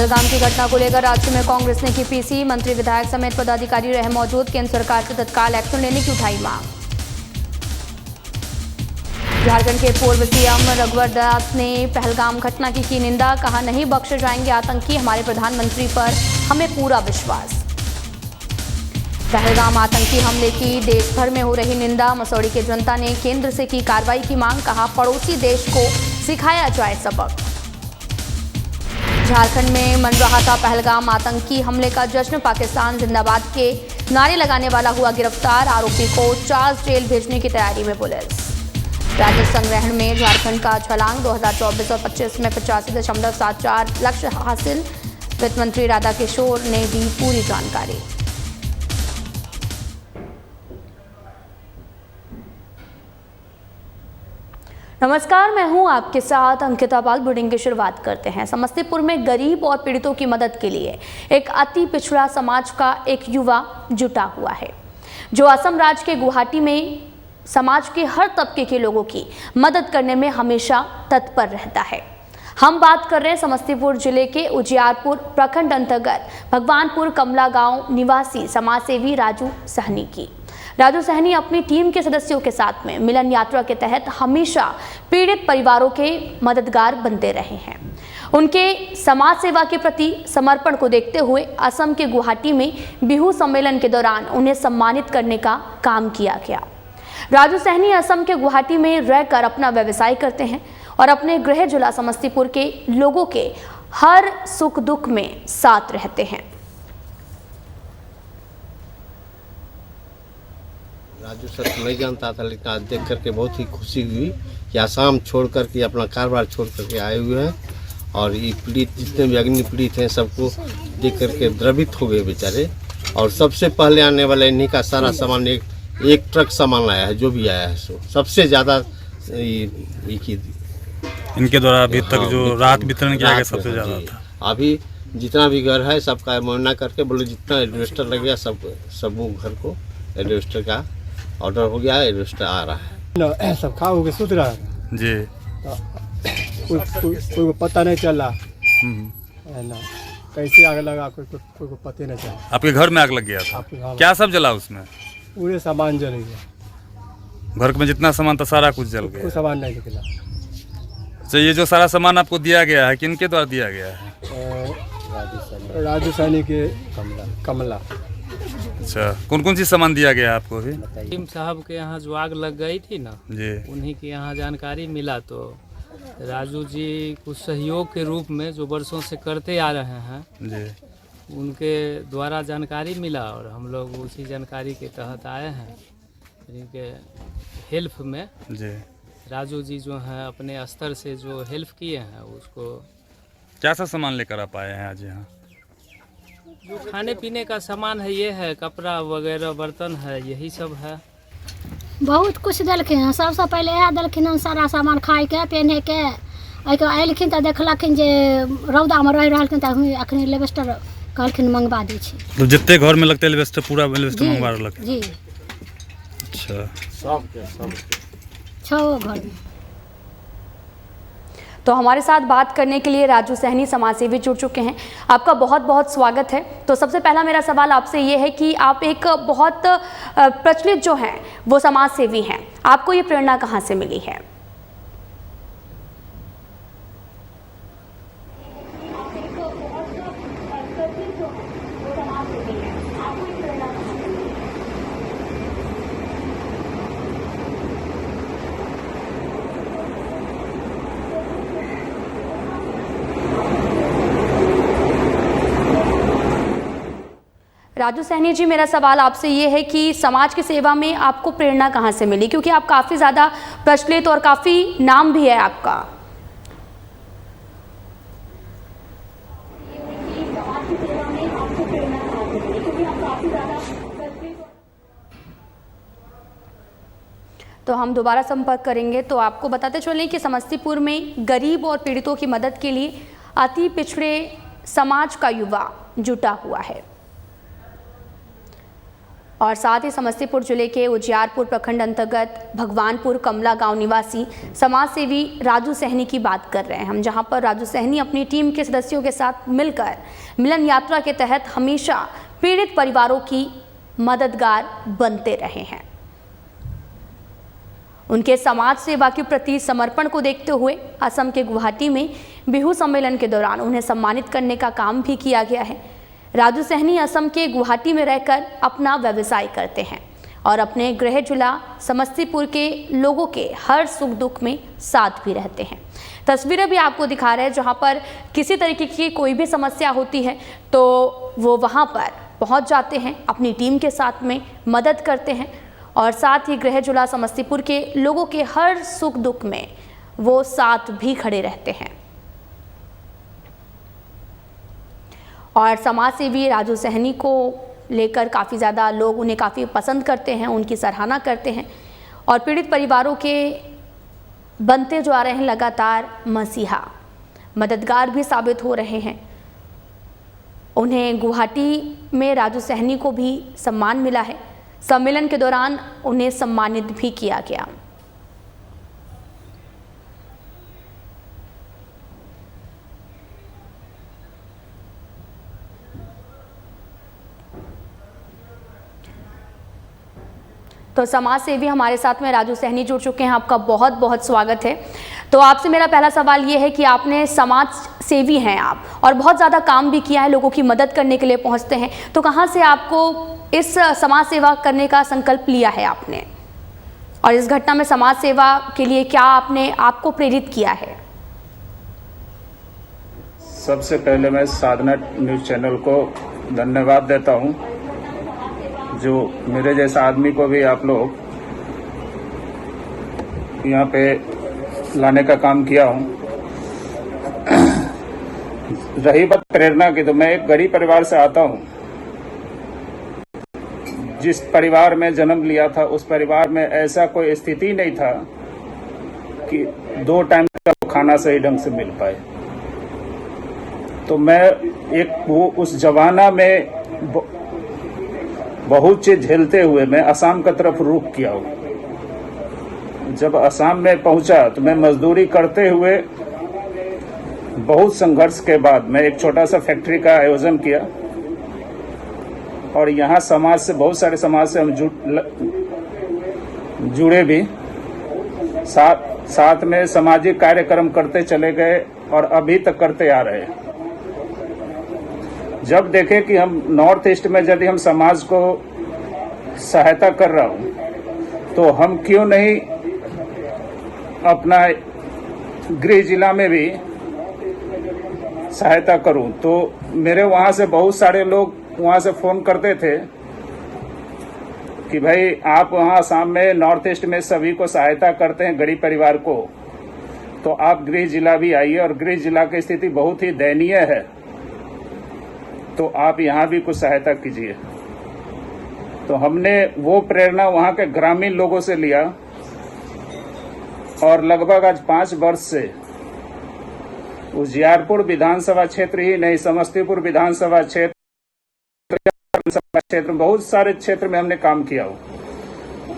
पहलगाम की घटना को लेकर राज्य में कांग्रेस ने की पीसी, मंत्री विधायक समेत पदाधिकारी रहे मौजूद, केंद्र सरकार से तत्काल एक्शन लेने की उठाई मांग। झारखंड के पूर्व सीएम रघुवर दास ने पहलगाम घटना की निंदा, कहा नहीं बख्शे जाएंगे आतंकी, हमारे प्रधानमंत्री पर हमें पूरा विश्वास। पहलगाम आतंकी हमले की देश भर में हो रही निंदा, मसौड़ी की जनता ने केंद्र से की कार्रवाई की मांग, कहा पड़ोसी देश को सिखाया जाए सबक। झारखंड में मन रहा था पहलगाम आतंकी हमले का जश्न, पाकिस्तान जिंदाबाद के नारे लगाने वाला हुआ गिरफ्तार, आरोपी को चार्ज जेल भेजने की तैयारी में पुलिस। राजस्व संग्रहण में झारखंड का छलांग, 2024 और 25 में 85.74 लक्ष्य हासिल, वित्त मंत्री राधाकिशोर ने दी पूरी जानकारी। नमस्कार, मैं हूं आपके साथ अंकिता पाल। बुलेटिन की शुरुआत करते हैं। समस्तीपुर में गरीब और पीड़ितों की मदद के लिए एक अति पिछड़ा समाज का एक युवा जुटा हुआ है, जो असम राज्य के गुवाहाटी में समाज के हर तबके के लोगों की मदद करने में हमेशा तत्पर रहता है। हम बात कर रहे हैं समस्तीपुर जिले के उजियारपुर प्रखंड अंतर्गत भगवानपुर कमला गांव निवासी समाजसेवी राजू सहनी की। राजू सहनी अपनी टीम के सदस्यों के साथ में मिलन यात्रा के तहत हमेशा पीड़ित परिवारों के मददगार बनते रहे हैं। उनके समाज सेवा के प्रति समर्पण को देखते हुए असम के गुवाहाटी में बिहू सम्मेलन के दौरान उन्हें सम्मानित करने का काम किया गया। राजू सहनी असम के गुवाहाटी में रहकर अपना व्यवसाय करते हैं और अपने गृह जिला समस्तीपुर के लोगों के हर सुख दुख में साथ रहते हैं। राजू सर को नहीं जानता था, लेकिन आज देख करके बहुत ही खुशी हुई कि आसाम छोड़ करके अपना कारोबार छोड़ करके आए हुए हैं और ये पीड़ित जितने भी अग्नि पीड़ित हैं सबको देख करके द्रवित हो गए बेचारे। और सबसे पहले आने वाला इन्हीं का सारा सामान एक ट्रक सामान आया है, जो भी आया है सो सबसे ज़्यादा इनके द्वारा अभी तक जो राहत वितरण किया गया सबसे ज़्यादा था। अभी जितना भी घर है सबका मुआयना करके बोले जितना एडवेस्टर लग गया सब घर को एडवेस्टर का ऑर्डर हो गया है, एडवेस्टर आ रहा है। सब खा हो के सुत रहा है जी, कोई को पता नहीं चला है ना, कैसे आग लगा कोई को पता नहीं चला। आपके घर में आग लग गया था, क्या सब जला उसमें? पूरे सामान जल गया, घर में जितना सामान था सारा कुछ जल गया, कोई सामान नहीं निकला। तो ये जो सारा सामान आपको दिया गया है किनके द्वारा दिया गया है? राजू सैनी के कमला। अच्छा, कौन कौन सी सामान दिया गया आपको अभी? टीम साहब के यहाँ जो आग लग गई थी ना जी, उन्हीं के यहाँ जानकारी मिला, तो राजू जी कुछ सहयोग के रूप में जो वर्षों से करते आ रहे हैं जी, उनके द्वारा जानकारी मिला और हम लोग उसी जानकारी के तहत आए हैं। इनके हेल्प में जी, राजू जी जो हैं अपने स्तर से जो हेल्प किए हैं उसको। क्या सा सामान लेकर आप आए हैं आज यहाँ? जो खाने पीने का सामान है ये है, कपड़ा वगैरह बर्तन है, यही सब है। बहुत कुछ दिलखिन हैं। सबसे पहले यह दिलखिन हैं सारा सामान खाए के पहने के, अयलखिन तो देखलखिन जे रौदा में रह रहलखिन तो अखनी एलिवेस्टर कहलखिन मंगवा दी छी। तो जितने घर में लगते एलिवेस्टर पूरा एलिवेस्टर मंगवा रहलक जी। अच्छा, सबके 6 घर में। तो हमारे साथ बात करने के लिए राजू सहनी समाजसेवी जुड़ चुके हैं। आपका बहुत बहुत स्वागत है। तो सबसे पहला मेरा सवाल आपसे ये है कि आप एक बहुत प्रचलित जो हैं वो समाजसेवी हैं, आपको ये प्रेरणा कहाँ से मिली है? राजू सहनी जी, मेरा सवाल आपसे ये है कि समाज की सेवा में आपको प्रेरणा कहाँ से मिली, क्योंकि आप काफ़ी ज़्यादा प्रचलित और काफ़ी नाम भी है आपका। तो हम दोबारा संपर्क करेंगे। तो आपको बताते चलें कि समस्तीपुर में गरीब और पीड़ितों की मदद के लिए अति पिछड़े समाज का युवा जुटा हुआ है। और साथ ही समस्तीपुर जिले के उजियारपुर प्रखंड अंतर्गत भगवानपुर कमला गांव निवासी समाज सेवी राजू सहनी की बात कर रहे हैं हम, जहां पर राजू सहनी अपनी टीम के सदस्यों के साथ मिलकर मिलन यात्रा के तहत हमेशा पीड़ित परिवारों की मददगार बनते रहे हैं। उनके समाज सेवा के प्रति समर्पण को देखते हुए असम के गुवाहाटी में बिहू सम्मेलन के दौरान उन्हें सम्मानित करने का काम भी किया गया है। राजू सहनी असम के गुवाहाटी में रहकर अपना व्यवसाय करते हैं और अपने गृह जिला समस्तीपुर के लोगों के हर सुख दुख में साथ भी रहते हैं। तस्वीरें भी आपको दिखा रहे हैं, जहां पर किसी तरीके की कोई भी समस्या होती है तो वो वहां पर पहुंच जाते हैं, अपनी टीम के साथ में मदद करते हैं और साथ ही गृह जिला समस्तीपुर के लोगों के हर सुख दुख में वो साथ भी खड़े रहते हैं। और समाज सेवी राजू सहनी को लेकर काफ़ी ज़्यादा लोग उन्हें काफ़ी पसंद करते हैं, उनकी सराहना करते हैं और पीड़ित परिवारों के बनते जो आ रहे हैं लगातार मसीहा, मददगार भी साबित हो रहे हैं। उन्हें गुवाहाटी में राजू सहनी को भी सम्मान मिला है। सम्मेलन के दौरान उन्हें सम्मानित भी किया गया। तो समाज सेवी हमारे साथ में राजू सहनी जुड़ चुके हैं, आपका बहुत बहुत स्वागत है। तो आपसे मेरा पहला सवाल ये है कि आपने समाज सेवी हैं आप और बहुत ज़्यादा काम भी किया है, लोगों की मदद करने के लिए पहुंचते हैं, तो कहाँ से आपको इस समाज सेवा करने का संकल्प लिया है आपने, और इस घटना में समाज सेवा के लिए क्या आपने आपको प्रेरित किया है? सबसे पहले मैं साधना न्यूज़ चैनल को धन्यवाद देता हूं, जो मेरे जैसा आदमी को भी आप लोग यहाँ पे लाने का काम किया हूँ। रही बात प्रेरणा की, तो मैं एक गरीब परिवार से आता हूँ। जिस परिवार में जन्म लिया था उस परिवार में ऐसा कोई स्थिति नहीं था कि 2 टाइम का खाना सही ढंग से मिल पाए। तो मैं वो उस जमाना में बहुत चीज झेलते हुए मैं असम की तरफ रुख किया हूँ। जब असम में पहुंचा तो मैं मजदूरी करते हुए बहुत संघर्ष के बाद मैं एक छोटा सा फैक्ट्री का आयोजन किया और यहाँ समाज से, बहुत सारे समाज से हम जुड़े भी, साथ में सामाजिक कार्यक्रम करते चले गए और अभी तक करते आ रहे हैं। जब देखे कि हम नॉर्थ ईस्ट में यदि हम समाज को सहायता कर रहा हूं तो हम क्यों नहीं अपना गृह जिला में भी सहायता करूं। तो मेरे वहां से बहुत सारे लोग वहां से फोन करते थे कि भाई आप वहां असम में नॉर्थ ईस्ट में सभी को सहायता करते हैं, गरीब परिवार को, तो आप गृह जिला भी आइए और गृह जिला की स्थिति बहुत ही दयनीय है, तो आप यहाँ भी कुछ सहायता कीजिए। तो हमने वो प्रेरणा वहाँ के ग्रामीण लोगों से लिया और लगभग आज 5 वर्ष से उजियारपुर विधानसभा क्षेत्र ही नहीं, समस्तीपुर विधानसभा क्षेत्र में बहुत सारे क्षेत्र में हमने काम किया हो।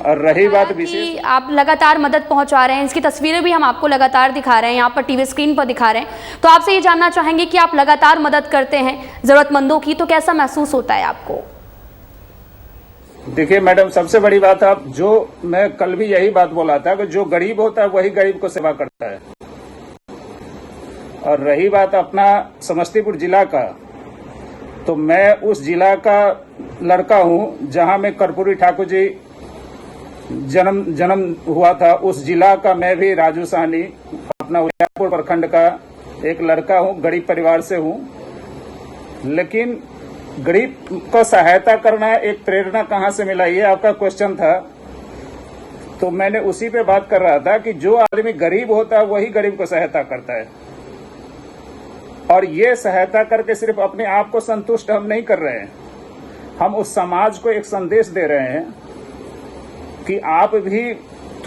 और रही बात विशेष, आप लगातार मदद पहुंचा रहे हैं, इसकी तस्वीरें भी हम आपको लगातार दिखा रहे हैं, यहाँ पर टीवी स्क्रीन पर दिखा रहे हैं। तो आपसे ये जानना चाहेंगे कि आप लगातार मदद करते हैं जरूरतमंदों की, तो कैसा महसूस होता है आपको? देखिए मैडम, सबसे बड़ी बात, आप जो, मैं कल भी यही बात बोला था कि जो गरीब होता है वही गरीब को सेवा करता है। और रही बात अपना समस्तीपुर जिला का, तो मैं उस जिला का लड़का हूं जहां में कर्पूरी ठाकुर जी जन्म हुआ था। उस जिला का मैं भी राजू सहनी अपना उजियारपुर प्रखंड का एक लड़का हूं, गरीब परिवार से हूं। लेकिन गरीब को सहायता करना एक प्रेरणा कहां से मिला, ये आपका क्वेश्चन था। तो मैंने उसी पे बात कर रहा था कि जो आदमी गरीब होता है वही गरीब को सहायता करता है। और ये सहायता करके सिर्फ अपने आप को संतुष्ट हम नहीं कर रहे हैं, हम उस समाज को एक संदेश दे रहे हैं कि आप भी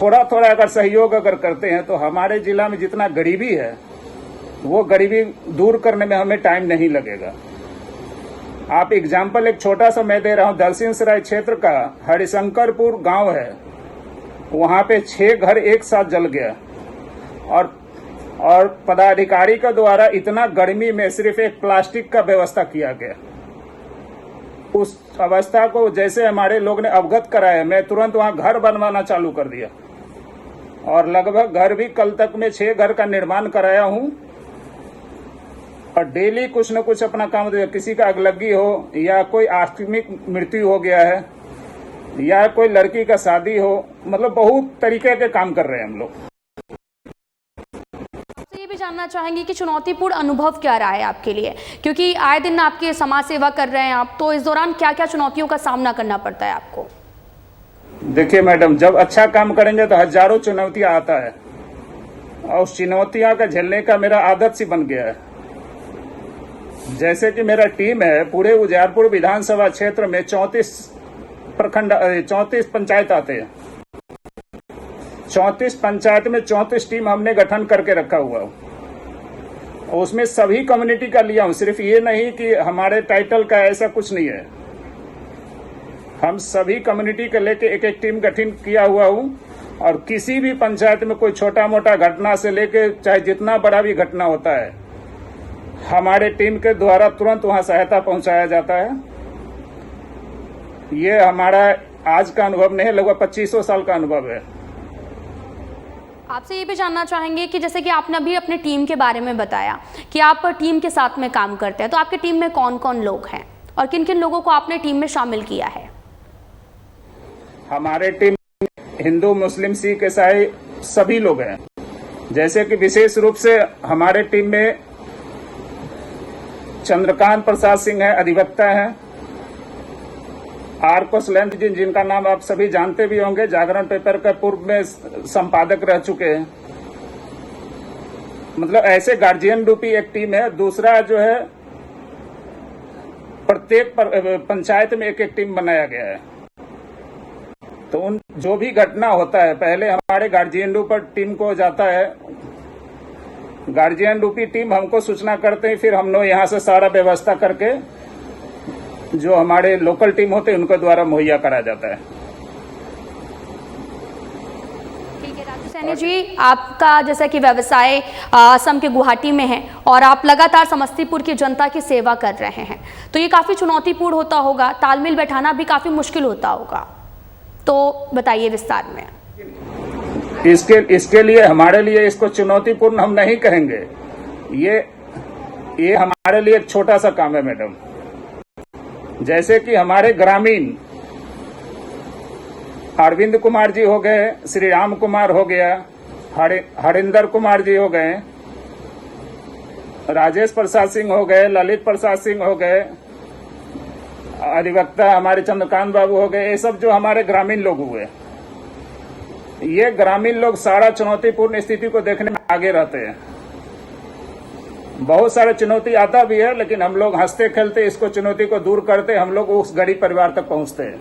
थोड़ा थोड़ा अगर सहयोग अगर करते हैं तो हमारे जिला में जितना गरीबी है वो गरीबी दूर करने में हमें टाइम नहीं लगेगा। आप एग्जाम्पल एक छोटा सा मैं दे रहा हूँ, दलसिंह सराय क्षेत्र का हरिशंकरपुर गांव है, वहां पे 6 घर एक साथ जल गया और पदाधिकारी के द्वारा इतना गर्मी में सिर्फ एक प्लास्टिक का व्यवस्था किया गया। उस अवस्था को जैसे हमारे लोग ने अवगत कराया, मैं तुरंत वहां घर बनवाना चालू कर दिया और लगभग घर भी कल तक में 6 घर का निर्माण कराया हूं। और डेली कुछ न कुछ अपना काम, किसी का अगलगी हो या कोई आकस्मिक मृत्यु हो गया है या कोई लड़की का शादी हो, मतलब बहुत तरीके के काम कर रहे हैं हम लोग। ये भी जानना चाहेंगे कि चुनौतीपूर्ण अनुभव क्या रहा है आपके लिए, क्योंकि आए दिन आपके समाज सेवा कर रहे हैं आप, तो इस दौरान क्या क्या चुनौतियों का सामना करना पड़ता है आपको? देखिए मैडम, जब अच्छा काम करेंगे तो हजारों चुनौतियां आता है और उस चुनौतियां का झेलने का मेरा आदत सी बन गया है। जैसे कि मेरा टीम है, पूरे उजियारपुर विधानसभा क्षेत्र में 34 पंचायत आते हैं। 34 पंचायत में 34 टीम हमने गठन करके रखा हुआ है। उसमें सभी कम्युनिटी का लिया हूं, सिर्फ ये नहीं कि हमारे टाइटल का, ऐसा कुछ नहीं है। हम सभी कम्युनिटी के लेके एक एक टीम गठन किया हुआ हूं और किसी भी पंचायत में कोई छोटा मोटा घटना से लेके चाहे जितना बड़ा भी घटना होता है, हमारे टीम के द्वारा तुरंत वहां सहायता पहुंचाया जाता है। ये हमारा आज का अनुभव नहीं है, लगभग 2500 साल का अनुभव है। आपसे ये भी जानना चाहेंगे कि जैसे कि आपने अभी अपने टीम के बारे में बताया कि आप टीम के साथ में काम करते हैं, तो आपकी टीम में कौन कौन लोग हैं और किन किन लोगों को आपने टीम में शामिल किया है? हमारे टीम हिंदू, मुस्लिम, सिख, ईसाई सभी लोग हैं। जैसे कि विशेष रूप से हमारे टीम में चंद्रकांत प्रसाद सिंह है, अधिवक्ता हैं। आर कोसलेंद्र जी, जिनका नाम आप सभी जानते भी होंगे, जागरण पेपर का पूर्व में संपादक रह चुके हैं। मतलब ऐसे गार्जियन रूपी एक टीम है। दूसरा जो है, प्रत्येक पंचायत में एक एक टीम बनाया गया है। तो उन जो भी घटना होता है, पहले हमारे गार्जियन रूपी टीम को जाता है, गार्जियन रूपी टीम हमको सूचना करते हैं, फिर हम लोग यहाँ से सारा व्यवस्था करके जो हमारे लोकल टीम होते हैं उनके द्वारा मुहैया कराया जाता है। ठीक है राजू सैनी जी, आपका जैसा कि व्यवसाय असम के गुवाहाटी में है और आप लगातार समस्तीपुर की जनता की सेवा कर रहे हैं, तो ये काफ़ी चुनौतीपूर्ण होता होगा, तालमेल बैठाना भी काफ़ी मुश्किल होता होगा, तो बताइए विस्तार में। इसके लिए हमारे लिए इसको चुनौतीपूर्ण हम नहीं कहेंगे। ये हमारे लिए एक छोटा सा काम है मैडम। जैसे कि हमारे ग्रामीण अरविंद कुमार जी हो गए, श्री राम कुमार हो गया, हरिंदर कुमार जी हो गए, राजेश प्रसाद सिंह हो गए, ललित प्रसाद सिंह हो गए, अधिवक्ता हमारे चंद्रकांत बाबू हो गए। ये सब जो हमारे ग्रामीण लोग हुए, ये ग्रामीण लोग सारा चुनौतीपूर्ण स्थिति को देखने में आगे रहते हैं। बहुत सारे चुनौती आता भी है, लेकिन हम लोग हंसते खेलते इसको चुनौती को दूर करते हम लोग उस गरीब परिवार तक पहुंचते हैं।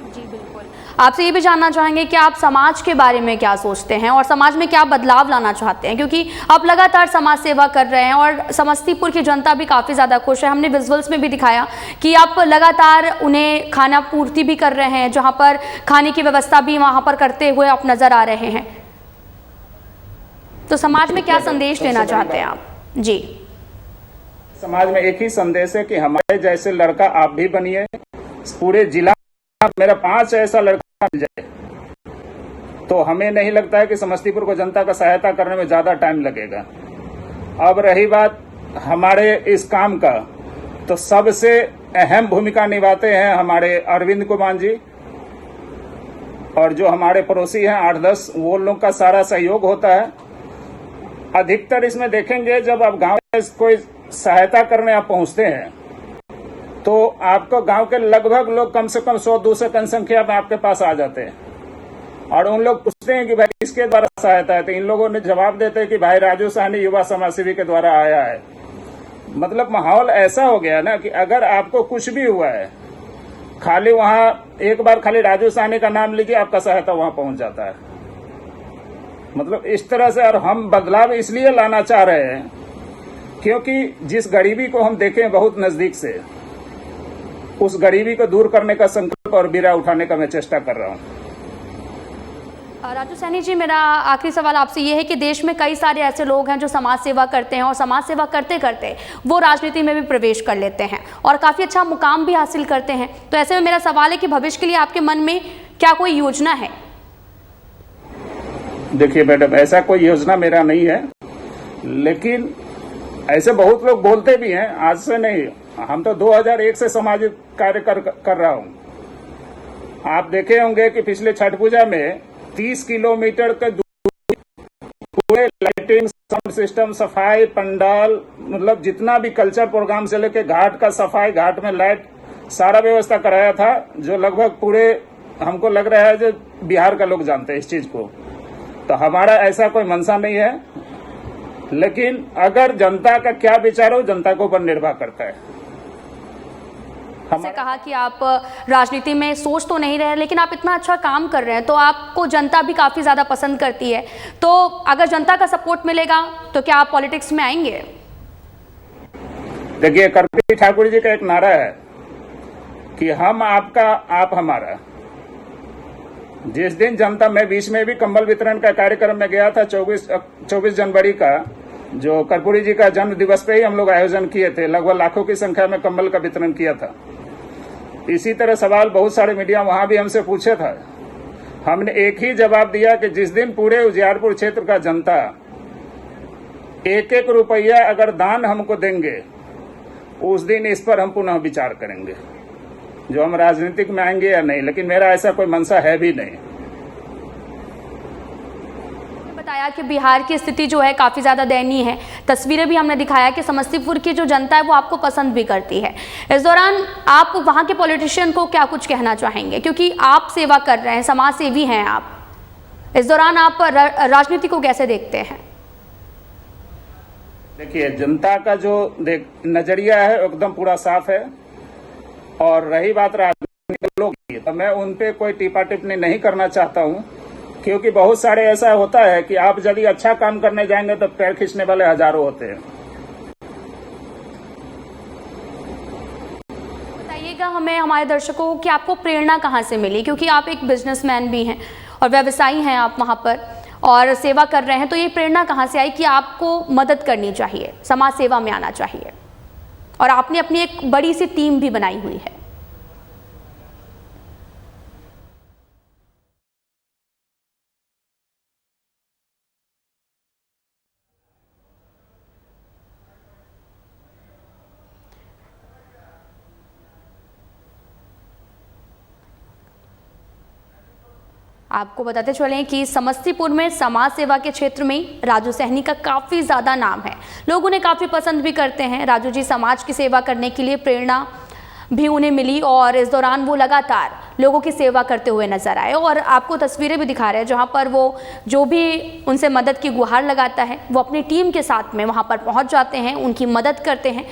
जी बिल्कुल। आपसे ये भी जानना चाहेंगे कि आप समाज के बारे में क्या सोचते हैं और समाज में क्या बदलाव लाना चाहते हैं, क्योंकि आप लगातार समाज सेवा कर रहे हैं और समस्तीपुर की जनता भी काफ़ी ज़्यादा खुश है। हमने विजुअल्स में भी दिखाया कि आप लगातार उन्हें खाना पूर्ति भी कर रहे हैं, जहाँ पर खाने की व्यवस्था भी वहाँ पर करते हुए आप नज़र आ रहे हैं। तो समाज में क्या संदेश देना चाहते हैं आप? जी, समाज में एक ही संदेश है कि हमारे जैसे लड़का आप भी बनिए। पूरे जिला मेरा 5 ऐसा लड़का मिल जाए तो हमें नहीं लगता है कि समस्तीपुर को जनता का सहायता करने में ज्यादा टाइम लगेगा। अब रही बात हमारे इस काम का, तो सबसे अहम भूमिका निभाते हैं हमारे अरविंद कुमार जी और जो हमारे पड़ोसी हैं 8-10, वो लोग का सारा सहयोग होता है। अधिकतर इसमें देखेंगे, जब आप गांव में कोई सहायता करने आप पहुंचते हैं तो आपको गांव के लगभग लोग कम से कम 100-200 की संख्या में आपके पास आ जाते हैं और उन लोग पूछते हैं कि भाई किसके द्वारा सहायता है, तो इन लोगों ने जवाब देते हैं कि भाई राजू साहनी युवा समाज सेवी के द्वारा आया है। मतलब माहौल ऐसा हो गया ना कि अगर आपको कुछ भी हुआ है, खाली वहां एक बार खाली राजू साहनी का नाम लीजिए, आपका सहायता वहां पहुंच जाता है। मतलब इस तरह से, और हम बदलाव इसलिए लाना चाह रहे हैं क्योंकि जिस गरीबी को हम देखें बहुत नजदीक से, उस गरीबी को दूर करने का संकल्प और बीड़ा उठाने का मैं चेष्टा कर रहा हूँ। राजू सैनी जी, मेरा आखिरी सवाल आपसे ये है कि देश में कई सारे ऐसे लोग हैं जो समाज सेवा करते हैं और समाज सेवा करते करते वो राजनीति में भी प्रवेश कर लेते हैं और काफ़ी अच्छा मुकाम भी हासिल करते हैं। तो ऐसे में मेरा सवाल है कि भविष्य के लिए आपके मन में क्या कोई योजना है? देखिए मैडम, ऐसा कोई योजना मेरा नहीं है, लेकिन ऐसे बहुत लोग बोलते भी हैं। आज से नहीं, हम तो 2001 से सामाजिक कार्य कर रहा हूं। आप देखे होंगे कि पिछले छठ पूजा में 30 किलोमीटर के दूरी पूरे लाइटिंग, साउंड सिस्टम, सफाई, पंडाल, मतलब जितना भी कल्चर प्रोग्राम से लेके घाट का सफाई, घाट में लाइट, सारा व्यवस्था कराया था, जो लगभग पूरे, हमको लग रहा है जो बिहार का लोग जानते हैं इस चीज को। तो हमारा ऐसा कोई मंशा नहीं है, लेकिन अगर जनता का क्या विचार हो, जनता के ऊपर निर्भर करता है। से कहा कि आप राजनीति में सोच तो नहीं रहे, लेकिन आप इतना अच्छा काम कर रहे हैं तो आपको जनता भी काफ़ी ज़्यादा पसंद करती है। तो अगर जनता का सपोर्ट मिलेगा तो क्या आप पॉलिटिक्स में आएंगे? देखिए, कर्पूरी ठाकुर जी का एक नारा है कि हम आपका, आप हमारा। जिस दिन जनता, मैं बीच में भी कंबल वितरण का कार्यक्रम में गया था, 24 जनवरी का, जो कर्पूरी जी का जन्म दिवस पे ही हम लोग आयोजन किए थे। लगभग लाखों की संख्या में कंबल का वितरण किया था। इसी तरह सवाल बहुत सारे मीडिया वहां भी हमसे पूछे था। हमने एक ही जवाब दिया कि जिस दिन पूरे उजियारपुर क्षेत्र का जनता 1-1 रुपया अगर दान हमको देंगे, उस दिन इस पर हम पुनः विचार करेंगे, जो हम राजनीतिक में आएंगे या नहीं। लेकिन मेरा ऐसा कोई मंशा है भी नहीं। बताया कि बिहार की स्थिति जो है काफ़ी ज़्यादा दयनीय है। तस्वीरें भी हमने दिखाया कि समस्तीपुर की जो जनता है वो आपको पसंद भी करती है। इस दौरान आप वहाँ के पॉलिटिशियन को क्या कुछ कहना चाहेंगे, क्योंकि आप सेवा कर रहे हैं, समाज सेवी हैं आप, इस दौरान आप राजनीति को कैसे देखते हैं? देखिए, जनता का जो नजरिया है एकदम पूरा साफ है। और रही बात राजनीतिक लोग की, तो मैं उन पे कोई टीपा टिप्पणी नहीं करना चाहता हूं, क्योंकि बहुत सारे ऐसा होता है कि आप यदि अच्छा काम करने जाएंगे तो पैर खींचने वाले हजारों होते हैं। बताइएगा हमें, हमारे दर्शकों को, कि आपको प्रेरणा कहाँ से मिली, क्योंकि आप एक बिजनेसमैन भी हैं और व्यवसायी हैं आप वहाँ पर और सेवा कर रहे हैं। तो ये प्रेरणा कहाँ से आई कि आपको मदद करनी चाहिए, समाज सेवा में आना चाहिए, और आपने अपनी एक बड़ी सी टीम भी बनाई हुई है? आपको बताते चलें कि समस्तीपुर में समाज सेवा के क्षेत्र में राजू सैनी का काफ़ी ज़्यादा नाम है। लोग उन्हें काफ़ी पसंद भी करते हैं। राजू जी समाज की सेवा करने के लिए प्रेरणा भी उन्हें मिली और इस दौरान वो लगातार लोगों की सेवा करते हुए नजर आए। और आपको तस्वीरें भी दिखा रहे हैं जहाँ पर वो जो भी उनसे मदद की गुहार लगाता है वो अपनी टीम के साथ में वहाँ पर पहुँच जाते हैं, उनकी मदद करते हैं।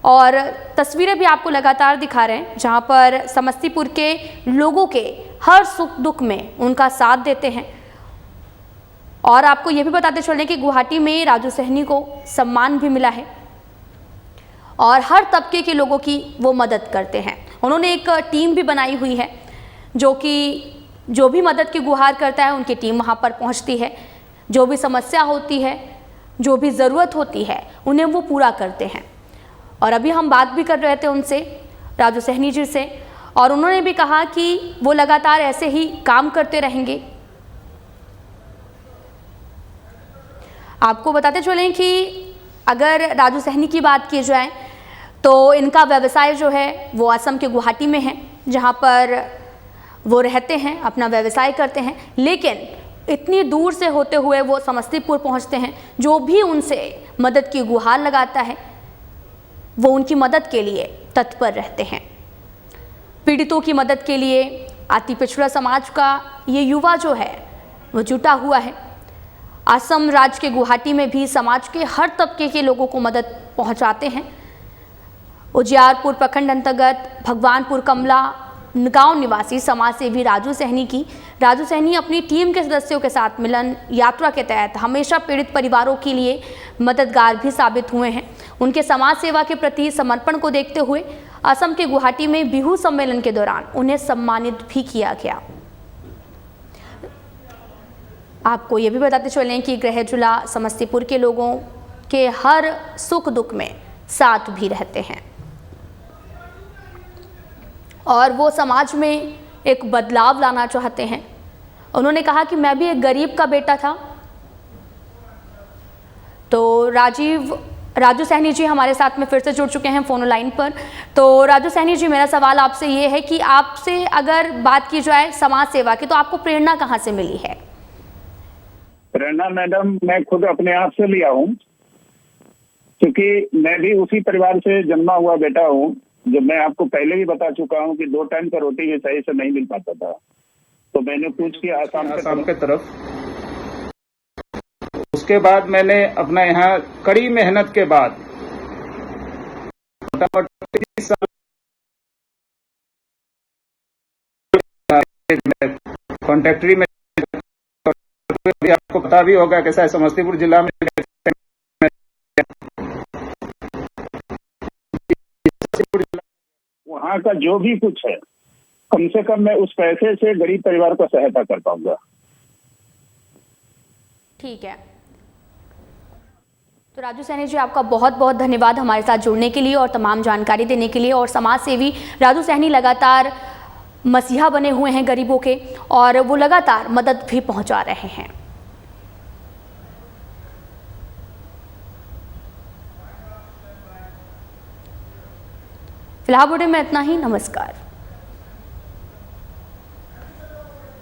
और तस्वीरें भी आपको लगातार दिखा रहे हैं जहाँ पर समस्तीपुर के लोगों के हर सुख दुख में उनका साथ देते हैं। और आपको ये भी बताते चलें कि गुवाहाटी में राजू सैनी को सम्मान भी मिला है और हर तबके के लोगों की वो मदद करते हैं। उन्होंने एक टीम भी बनाई हुई है जो कि जो भी मदद की गुहार करता है उनकी टीम वहाँ पर पहुँचती है। जो भी समस्या होती है, जो भी ज़रूरत होती है, उन्हें वो पूरा करते हैं। और अभी हम बात भी कर रहे थे उनसे, राजू सैनी जी से, और उन्होंने भी कहा कि वो लगातार ऐसे ही काम करते रहेंगे। आपको बताते चलें कि अगर राजू सैनी की बात की जाए तो इनका व्यवसाय जो है वो असम के गुवाहाटी में है, जहाँ पर वो रहते हैं, अपना व्यवसाय करते हैं। लेकिन इतनी दूर से होते हुए वो समस्तीपुर पहुँचते हैं। जो भी उनसे मदद की गुहार लगाता है वो उनकी मदद के लिए तत्पर रहते हैं। पीड़ितों की मदद के लिए अति पिछड़ा समाज का ये युवा जो है वो जुटा हुआ है। असम राज्य के गुवाहाटी में भी समाज के हर तबके के लोगों को मदद पहुंचाते हैं। उजियारपुर प्रखंड अंतर्गत भगवानपुर कमला गांव निवासी समाज सेवी राजू सैनी अपनी टीम के सदस्यों के साथ मिलन यात्रा के तहत हमेशा पीड़ित परिवारों के लिए मददगार भी साबित हुए हैं। उनके समाज सेवा के प्रति समर्पण को देखते हुए असम के गुवाहाटी में बिहू सम्मेलन के दौरान उन्हें सम्मानित भी किया गया। आपको ये भी बताते चलें कि गृह जिला समस्तीपुर के लोगों के हर सुख दुख में साथ भी रहते हैं और वो समाज में एक बदलाव लाना चाहते हैं। उन्होंने कहा कि मैं भी एक गरीब का बेटा था। तो राजू सहनी जी हमारे साथ में फिर से जुड़ चुके हैं फोन लाइन पर। तो राजू सहनी जी, मेरा सवाल आपसे ये है कि आपसे अगर बात की जाए समाज सेवा की, तो आपको प्रेरणा कहाँ से मिली है? प्रेरणा मैडम मैं खुद अपने आप से लिया हूँ, क्योंकि मैं भी उसी परिवार से जन्मा हुआ बेटा हूँ। जो मैं आपको पहले भी बता चुका हूँ कि 2 टाइम का रोटी भी सही से नहीं मिल पाता था, तो मैंने कूच किया आसाम के तरफ। उसके बाद मैंने अपना यहाँ कड़ी मेहनत के बाद कॉन्ट्रैक्टरी में, आपको पता भी होगा कैसा है समस्तीपुर जिला में वहाँ का जो भी कुछ है, कम से कम मैं उस पैसे से गरीब परिवार को सहायता कर पाऊंगा। ठीक है, तो राजू सहनी जी आपका बहुत बहुत धन्यवाद हमारे साथ जुड़ने के लिए और तमाम जानकारी देने के लिए। और समाज सेवी राजू सहनी लगातार मसीहा बने हुए हैं गरीबों के और वो लगातार मदद भी पहुंचा रहे हैं। फिलहाल बुलेटिन में इतना ही। नमस्कार।